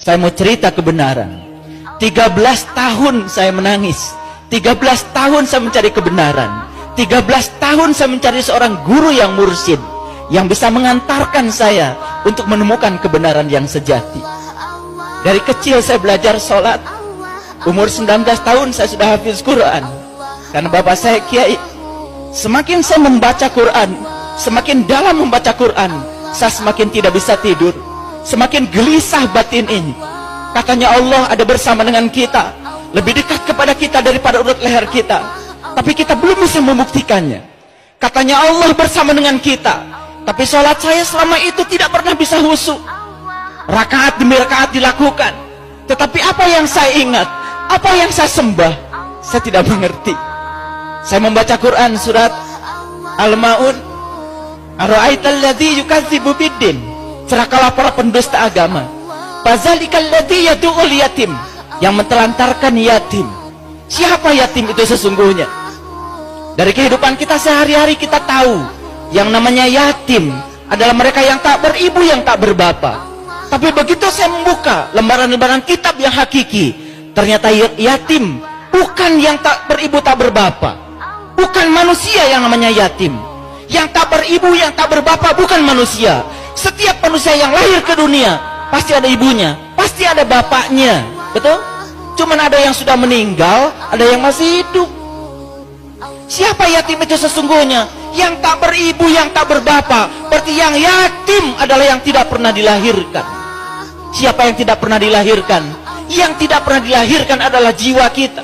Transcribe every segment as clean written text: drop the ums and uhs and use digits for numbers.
Saya mau cerita kebenaran. 13 tahun saya menangis. 13 tahun saya mencari kebenaran. 13 tahun saya mencari seorang guru yang mursyid, yang bisa mengantarkan saya untuk menemukan kebenaran yang sejati. Dari kecil saya belajar sholat. Umur 19 tahun saya sudah hafiz Quran. Karena bapak saya kiai. Semakin saya membaca Quran, semakin dalam membaca Quran, saya semakin tidak bisa tidur. Semakin gelisah batin ini. Katanya Allah ada bersama dengan kita, lebih dekat kepada kita daripada urut leher kita, tapi kita belum bisa membuktikannya. Katanya Allah bersama dengan kita, tapi sholat saya selama itu tidak pernah bisa khusyuk. Rakaat demi rakaat dilakukan, tetapi apa yang saya ingat, apa yang saya sembah, saya tidak mengerti. Saya membaca Quran surat Al-Ma'un, Ara'aital ladzi yukadzibu biddin, celakalah para pendusta agama. Fazalikal ladzi yad'ul yatim, yang mentelantarkan yatim. Siapa yatim itu sesungguhnya? Dari kehidupan kita sehari-hari kita tahu yang namanya yatim adalah mereka yang tak beribu, yang tak berbapa. Tapi begitu saya membuka lembaran-lembaran kitab yang hakiki, ternyata yatim bukan yang tak beribu tak berbapa, bukan manusia yang namanya yatim. Yang tak beribu, yang tak berbapa bukan manusia. Setiap manusia yang lahir ke dunia pasti ada ibunya, pasti ada bapaknya, betul? Cuman ada yang sudah meninggal, ada yang masih hidup. Siapa yatim itu sesungguhnya? Yang tak beribu, yang tak berbapa. Berarti yang yatim adalah yang tidak pernah dilahirkan. Siapa yang tidak pernah dilahirkan? Yang tidak pernah dilahirkan adalah jiwa kita.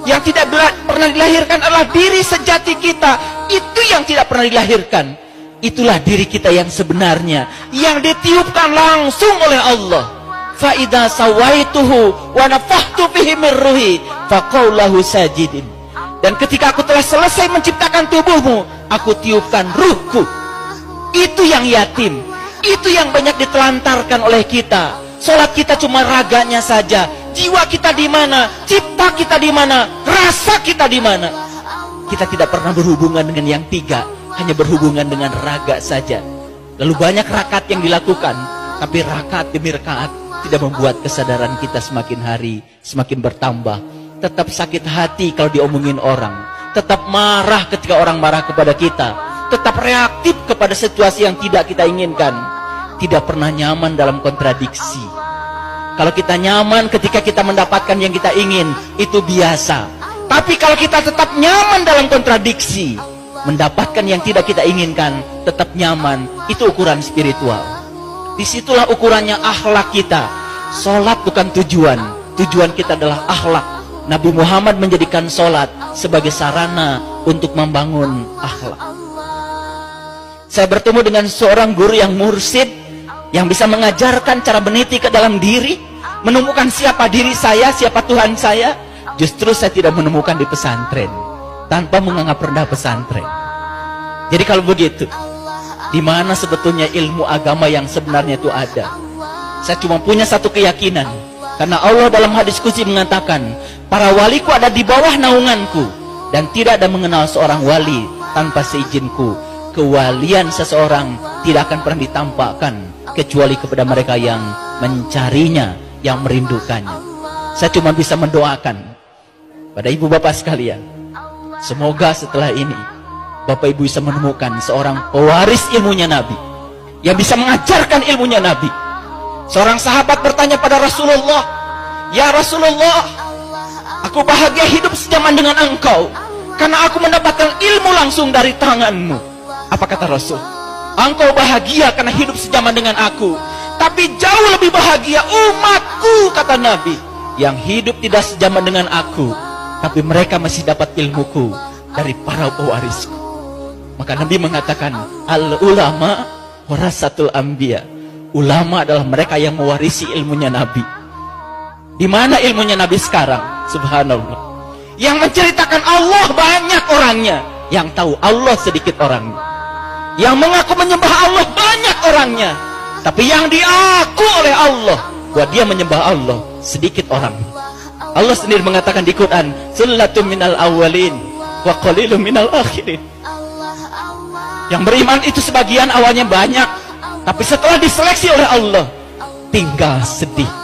Yang tidak pernah dilahirkan adalah diri sejati kita. Itu yang tidak pernah dilahirkan. Itulah diri kita yang sebenarnya, yang ditiupkan langsung oleh Allah. Fa idza sawaituhu wa nafakhtu fihi min ruhi faqul lahu sajidin. Dan ketika aku telah selesai menciptakan tubuhmu, aku tiupkan ruhku. Itu yang yatim. Itu yang banyak ditelantarkan oleh kita. Salat kita cuma raganya saja. Jiwa kita di mana? Cipta kita di mana? Rasa kita di mana? Kita tidak pernah berhubungan dengan yang tiga, hanya berhubungan dengan raga saja. Lalu banyak rakaat yang dilakukan, tapi rakaat demi rakaat tidak membuat kesadaran kita semakin hari semakin bertambah. Tetap sakit hati kalau diomongin orang, tetap marah ketika orang marah kepada kita, tetap reaktif kepada situasi yang tidak kita inginkan, tidak pernah nyaman dalam kontradiksi. Kalau kita nyaman ketika kita mendapatkan yang kita ingin, itu biasa. Tapi kalau kita tetap nyaman dalam kontradiksi, mendapatkan yang tidak kita inginkan, tetap nyaman, itu ukuran spiritual. Disitulah ukurannya akhlak kita. Sholat bukan tujuan, tujuan kita adalah akhlak. Nabi Muhammad menjadikan sholat sebagai sarana untuk membangun akhlak. Saya bertemu dengan seorang guru yang mursyid, yang bisa mengajarkan cara meniti ke dalam diri, menemukan siapa diri saya, siapa Tuhan saya. Justru saya tidak menemukan di pesantren, tanpa menganggap rendah pesantren. Jadi kalau begitu, di mana sebetulnya ilmu agama yang sebenarnya itu ada? Saya cuma punya satu keyakinan, karena Allah dalam hadis qudsi mengatakan, para waliku ada di bawah naunganku, dan tidak ada mengenal seorang wali tanpa seizinku. Kewalian seseorang tidak akan pernah ditampakkan kecuali kepada mereka yang mencarinya, yang merindukannya. Saya cuma bisa mendoakan pada ibu bapak sekalian, semoga setelah ini bapak ibu bisa menemukan seorang pewaris ilmunya Nabi, yang bisa mengajarkan ilmunya Nabi. Seorang sahabat bertanya pada Rasulullah, ya Rasulullah, aku bahagia hidup sejaman dengan engkau, karena aku mendapatkan ilmu langsung dari tanganmu. Apa kata Rasul? Engkau bahagia karena hidup sejaman dengan aku, tapi jauh lebih bahagia umatku, kata Nabi, yang hidup tidak sejaman dengan aku, tapi mereka masih dapat ilmuku dari para pewarisku. Maka Nabi mengatakan, al-ulama warasatul anbiya. Ulama adalah mereka yang mewarisi ilmunya Nabi. Di mana ilmunya Nabi sekarang? Subhanallah. Yang menceritakan Allah banyak orangnya, yang tahu Allah sedikit orangnya. Yang mengaku menyembah Allah banyak orangnya, tapi yang diaku oleh Allah bahwa dia menyembah Allah sedikit orangnya. Allah sendiri mengatakan di Quran, Sullatun minal awwalin wa qalilun minal akhirin. Yang beriman itu sebagian awalnya banyak, tapi setelah diseleksi oleh Allah, tinggal sedikit.